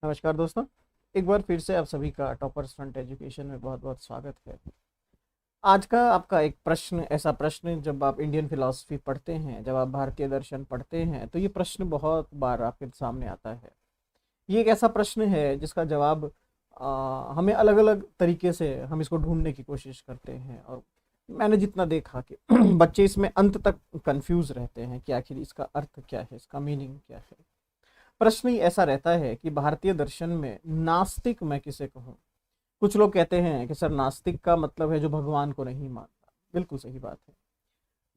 नमस्कार दोस्तों। एक बार फिर से आप सभी का टॉपर्स फ्रंट एजुकेशन में बहुत बहुत स्वागत है। आज का आपका एक प्रश्न, ऐसा प्रश्न जब आप इंडियन फिलॉसफी पढ़ते हैं, जब आप भारतीय दर्शन पढ़ते हैं, तो ये प्रश्न बहुत बार आपके सामने आता है। ये एक ऐसा प्रश्न है जिसका जवाब हमें अलग अलग तरीके से हम इसको ढूंढने की कोशिश करते हैं, और मैंने जितना देखा कि बच्चे इसमें अंत तक कंफ्यूज रहते हैं कि आखिर इसका अर्थ क्या है, इसका मीनिंग क्या है। प्रश्न ही ऐसा रहता है कि भारतीय दर्शन में नास्तिक मैं किसे कहूँ। कुछ लोग कहते हैं कि सर नास्तिक का मतलब है जो भगवान को नहीं मानता। बिल्कुल सही बात है,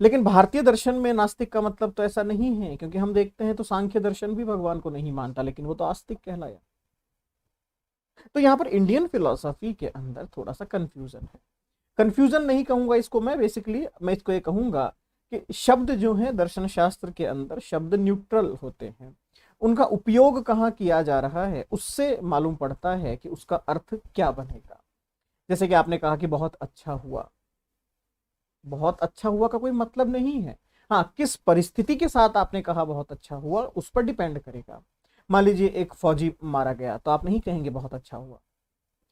लेकिन भारतीय दर्शन में नास्तिक का मतलब तो ऐसा नहीं है, क्योंकि हम देखते हैं तो सांख्य दर्शन भी भगवान को नहीं मानता, लेकिन वो तो आस्तिक कहलाया। तो यहाँ पर इंडियन फिलोसफी के अंदर थोड़ा सा कंफ्यूजन है। कंफ्यूजन नहीं कहूंगा इसको मैं, बेसिकली मैं इसको ये कहूंगा कि शब्द जो है दर्शन शास्त्र के अंदर शब्द न्यूट्रल होते हैं। उनका उपयोग कहाँ किया जा रहा है उससे मालूम पड़ता है कि उसका अर्थ क्या बनेगा। जैसे कि आपने कहा कि बहुत अच्छा हुआ। बहुत अच्छा हुआ का कोई मतलब नहीं है। हाँ, किस परिस्थिति के साथ आपने कहा बहुत अच्छा हुआ उस पर डिपेंड करेगा। मान लीजिए एक फौजी मारा गया तो आप नहीं कहेंगे बहुत अच्छा हुआ।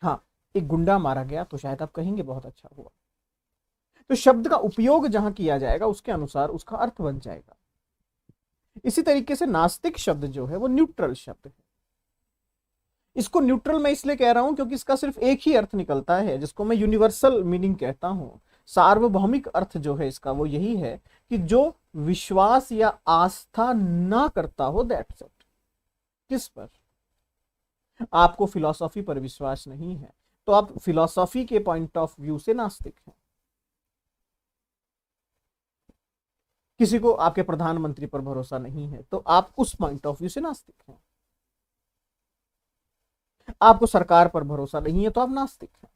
हाँ, एक गुंडा मारा गया तो शायद आप कहेंगे बहुत अच्छा हुआ। तो शब्द का उपयोग जहां किया जाएगा उसके अनुसार उसका अर्थ बन जाएगा। इसी तरीके से नास्तिक शब्द जो है वो न्यूट्रल शब्द है। इसको न्यूट्रल मैं इसलिए कह रहा हूं क्योंकि इसका सिर्फ एक ही अर्थ निकलता है, जिसको मैं यूनिवर्सल मीनिंग कहता हूं। सार्वभौमिक अर्थ जो है इसका वो यही है कि जो विश्वास या आस्था ना करता हो, दैट्स इट। किस पर? आपको फिलॉसफी पर विश्वास नहीं है तो आप फिलॉसफी के पॉइंट ऑफ व्यू से नास्तिक हैं। किसी को आपके प्रधानमंत्री पर भरोसा नहीं है तो आप उस पॉइंट ऑफ व्यू से नास्तिक हैं। आपको सरकार पर भरोसा नहीं है तो आप नास्तिक हैं।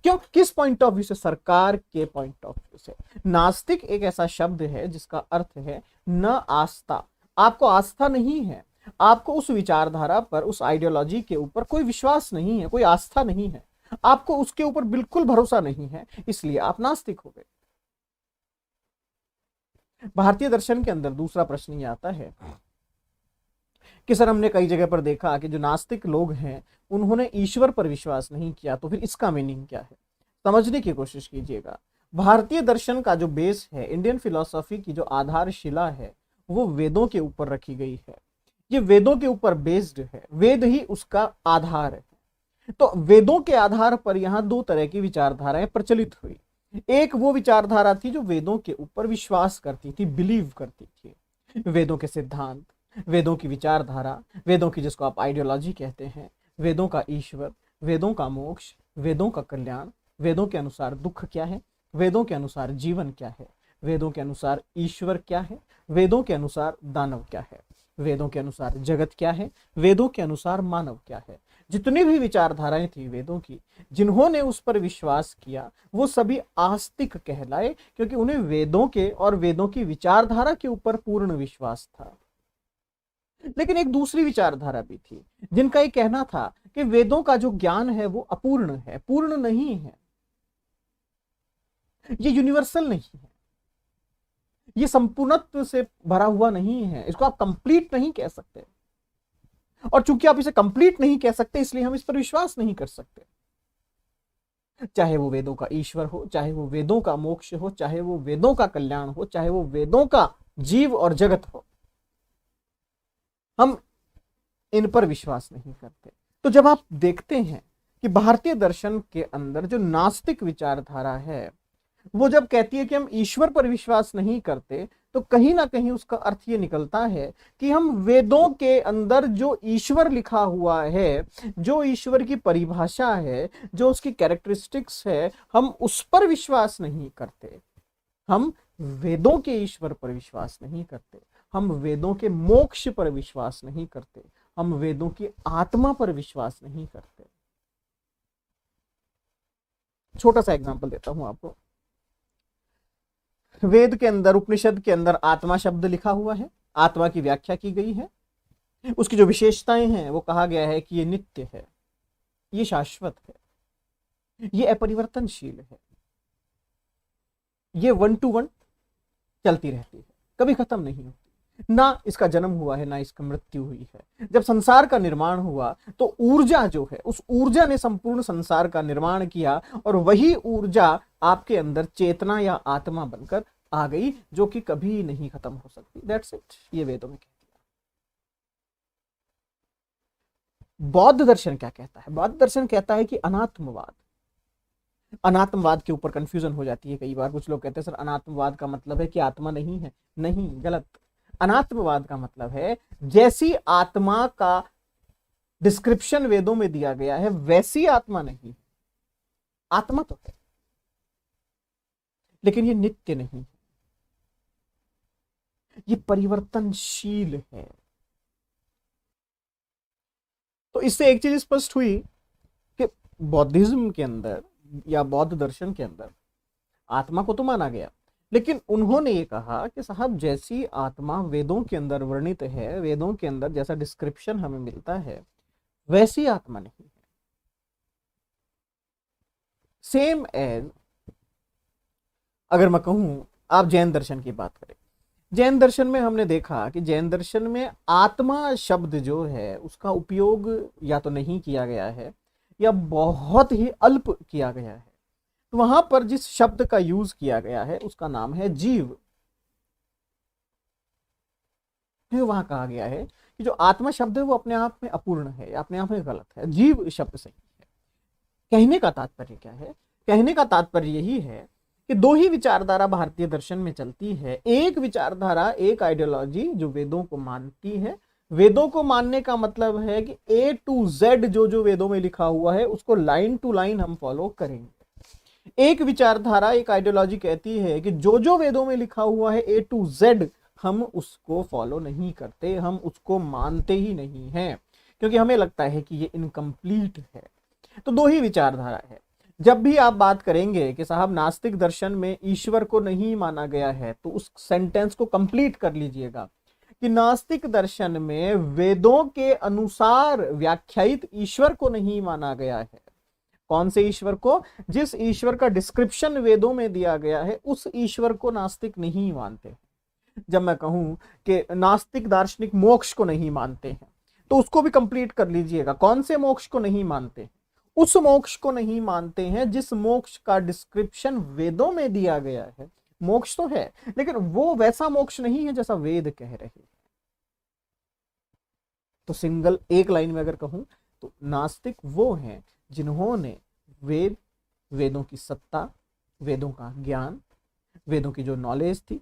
क्यों? किस पॉइंट ऑफ व्यू से? सरकार के पॉइंट ऑफ व्यू से। नास्तिक एक ऐसा शब्द है जिसका अर्थ है न आस्था। आपको आस्था नहीं है, आपको उस विचारधारा पर, उस आइडियोलॉजी के ऊपर कोई विश्वास नहीं है, कोई आस्था नहीं है, आपको उसके ऊपर बिल्कुल भरोसा नहीं है, इसलिए आप नास्तिक हो गए। भारतीय दर्शन के अंदर दूसरा प्रश्न ये आता है कि सर हमने कई जगह पर देखा कि जो नास्तिक लोग हैं उन्होंने ईश्वर पर विश्वास नहीं किया, तो फिर इसका मीनिंग क्या है? समझने की कोशिश कीजिएगा। भारतीय दर्शन का जो बेस है, इंडियन फिलॉसफी की जो आधारशिला है, वो वेदों के ऊपर रखी गई है। ये वेदों के ऊपर बेस्ड है, वेद ही उसका आधार है। तो वेदों के आधार पर यहाँ दो तरह की विचारधाराएं प्रचलित हुई। एक वो विचारधारा थी जो वेदों के ऊपर विश्वास करती थी, बिलीव करती थी। वेदों के सिद्धांत, वेदों की विचारधारा, वेदों की जिसको आप आइडियोलॉजी कहते हैं, वेदों का ईश्वर, वेदों का मोक्ष, वेदों का कल्याण, वेदों के अनुसार दुख क्या है, वेदों के अनुसार जीवन क्या है, वेदों के अनुसार ईश्वर क्या है, वेदों के अनुसार दानव क्या है, वेदों के अनुसार जगत क्या है, वेदों के अनुसार मानव क्या है। जितनी भी विचारधाराएं थी वेदों की, जिन्होंने उस पर विश्वास किया वो सभी आस्तिक कहलाए, क्योंकि उन्हें वेदों के और वेदों की विचारधारा के ऊपर पूर्ण विश्वास था। लेकिन एक दूसरी विचारधारा भी थी जिनका ये कहना था कि वेदों का जो ज्ञान है वो अपूर्ण है, पूर्ण नहीं है, ये यूनिवर्सल नहीं है, ये संपूर्णत्व से भरा हुआ नहीं है, इसको आप कंप्लीट नहीं कह सकते। और चूंकि आप इसे कंप्लीट नहीं कह सकते इसलिए हम इस पर विश्वास नहीं कर सकते। चाहे वो वेदों का ईश्वर हो, चाहे वो वेदों का मोक्ष हो, चाहे वो वेदों का कल्याण हो, चाहे वो वेदों का जीव और जगत हो, हम इन पर विश्वास नहीं करते। तो जब आप देखते हैं कि भारतीय दर्शन के अंदर जो नास्तिक विचारधारा है वो जब कहती है कि हम ईश्वर पर विश्वास नहीं करते, तो कहीं ना कहीं उसका अर्थ ये निकलता है कि हम वेदों के अंदर जो ईश्वर लिखा हुआ है, जो ईश्वर की परिभाषा है, जो उसकी कैरेक्टरिस्टिक्स है, हम उस पर विश्वास नहीं करते। हम वेदों के ईश्वर पर विश्वास नहीं करते, हम वेदों के मोक्ष पर विश्वास नहीं करते, हम वेदों की आत्मा पर विश्वास नहीं करते। छोटा सा एग्जांपल देता हूं आपको। वेद के अंदर, उपनिषद के अंदर आत्मा शब्द लिखा हुआ है, आत्मा की व्याख्या की गई है, उसकी जो विशेषताएं हैं वो कहा गया है कि ये नित्य है, ये शाश्वत है, ये अपरिवर्तनशील है, ये वन टू वन चलती रहती है, कभी खत्म नहीं होती। ना इसका जन्म हुआ है, ना इसकी मृत्यु हुई है। जब संसार का निर्माण हुआ तो ऊर्जा जो है, उस ऊर्जा ने संपूर्ण संसार का निर्माण किया, और वही ऊर्जा आपके अंदर चेतना या आत्मा बनकर आ गई, जो कि कभी नहीं खत्म हो सकती। दैट्स इट, ये वेदों में कहती है। बौद्ध दर्शन क्या कहता है? बौद्ध दर्शन कहता है कि अनात्मवाद, अनात्मवाद के ऊपर कंफ्यूजन हो जाती है कई बार। कुछ लोग कहते हैं सर अनात्मवाद का मतलब है कि आत्मा नहीं है। नहीं, गलत। अनात्मवाद का मतलब है जैसी आत्मा का डिस्क्रिप्शन वेदों में दिया गया है वैसी आत्मा नहीं। आत्मा तो है, लेकिन ये नित्य नहीं है, ये परिवर्तनशील है। तो इससे एक चीज स्पष्ट हुई कि बौद्धिज्म के अंदर या बौद्ध दर्शन के अंदर आत्मा को तो माना गया, लेकिन उन्होंने ये कहा कि साहब जैसी आत्मा वेदों के अंदर वर्णित है, वेदों के अंदर जैसा डिस्क्रिप्शन हमें मिलता है, वैसी आत्मा नहीं है। सेम एज अगर मैं कहूं, आप जैन दर्शन की बात करें, जैन दर्शन में हमने देखा कि जैन दर्शन में आत्मा शब्द जो है उसका उपयोग या तो नहीं किया गया है या बहुत ही अल्प किया गया है। तो वहां पर जिस शब्द का यूज किया गया है उसका नाम है जीव। वहां कहा गया है कि जो आत्मा शब्द है वो अपने आप में अपूर्ण है, अपने आप में गलत है, जीव शब्द सही है। कहने का तात्पर्य क्या है? कहने का तात्पर्य यही है कि दो ही विचारधारा भारतीय दर्शन में चलती है। एक विचारधारा, एक आइडियोलॉजी जो वेदों को मानती है। वेदों को मानने का मतलब है कि ए टू जेड जो जो वेदों में लिखा हुआ है उसको लाइन टू लाइन हम फॉलो करेंगे। एक विचारधारा, एक आइडियोलॉजी कहती है कि जो जो वेदों में लिखा हुआ है ए टू जेड हम उसको फॉलो नहीं करते, हम उसको मानते ही नहीं हैं, क्योंकि हमें लगता है कि ये इनकम्प्लीट है। तो दो ही विचारधारा है। जब भी आप बात करेंगे कि साहब नास्तिक दर्शन में ईश्वर को नहीं माना गया है, तो उस सेंटेंस को कंप्लीट कर लीजिएगा कि नास्तिक दर्शन में वेदों के अनुसार व्याख्यायित ईश्वर को नहीं माना गया है। कौन से ईश्वर को? जिस ईश्वर का डिस्क्रिप्शन वेदों में दिया गया है उस ईश्वर को नास्तिक नहीं मानते। जब मैं कहूं कि नास्तिक दार्शनिक मोक्ष को नहीं मानते हैं, तो उसको भी कंप्लीट कर लीजिएगा। कौन से मोक्ष को नहीं मानते? उस मोक्ष को नहीं मानते हैं जिस मोक्ष का डिस्क्रिप्शन वेदों में दिया गया है। मोक्ष तो है, लेकिन वो वैसा मोक्ष नहीं है जैसा वेद कह रहे हैं। तो सिंगल एक लाइन में अगर कहूं तो नास्तिक वो हैं जिन्होंने वेदों की सत्ता, वेदों का ज्ञान, वेदों की जो नॉलेज थी,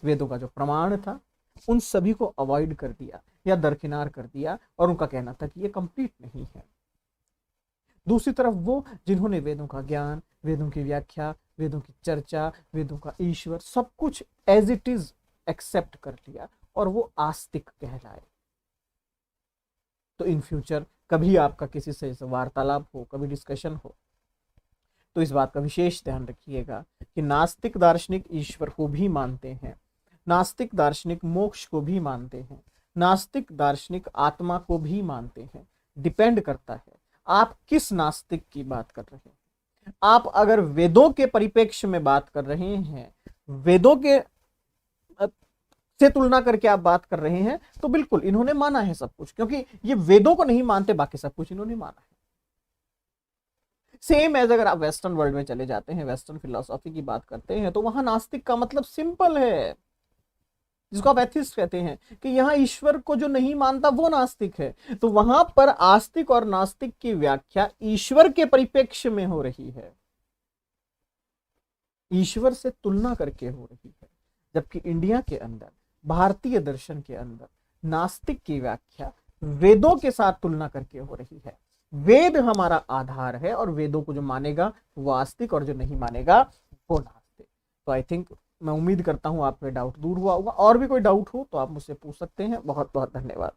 वेदों का जो प्रमाण था, उन सभी को अवॉइड कर दिया या दरकिनार कर दिया, और उनका कहना था कि ये कंप्लीट नहीं है। दूसरी तरफ वो जिन्होंने वेदों का ज्ञान, वेदों की व्याख्या, वेदों की चर्चा, वेदों का ईश्वर सब कुछ एज इट इज एक्सेप्ट कर लिया, और वो आस्तिक कहलाए। तो इन फ्यूचर कभी आपका किसी से वार्तालाप हो, कभी डिस्कशन हो, तो इस बात का विशेष ध्यान रखिएगा कि नास्तिक दार्शनिक ईश्वर को भी मानते हैं, नास्तिक दार्शनिक मोक्ष को भी मानते हैं, नास्तिक दार्शनिक आत्मा को भी मानते हैं। डिपेंड करता है आप किस नास्तिक की बात कर रहे हैं। आप अगर वेदों के परिप्रेक्ष्य में बात कर रहे हैं, वेदों के से तुलना करके आप बात कर रहे हैं, तो बिल्कुल इन्होंने माना है सब कुछ, क्योंकि ये वेदों को नहीं मानते, बाकी सब कुछ इन्होंने माना है। सेम एज अगर आप वेस्टर्न वर्ल्ड में चले जाते हैं, वेस्टर्न फिलोसॉफी की बात करते हैं, तो वहां नास्तिक का मतलब सिंपल है, जिसको आप एथिस्ट कहते हैं, कि यहां ईश्वर को जो नहीं मानता वो नास्तिक है। तो वहां पर आस्तिक और नास्तिक की व्याख्या ईश्वर के परिप्रेक्ष्य में हो रही है, ईश्वर से तुलना करके हो रही है। जबकि इंडिया के अंदर, भारतीय दर्शन के अंदर नास्तिक की व्याख्या वेदों के साथ तुलना करके हो रही है। वेद हमारा आधार है, और वेदों को जो मानेगा वो आस्तिक, और जो नहीं मानेगा वो नास्तिक। तो आई थिंक, मैं उम्मीद करता हूं आप पे डाउट दूर हुआ होगा। और भी कोई डाउट हो तो आप मुझसे पूछ सकते हैं। बहुत बहुत धन्यवाद।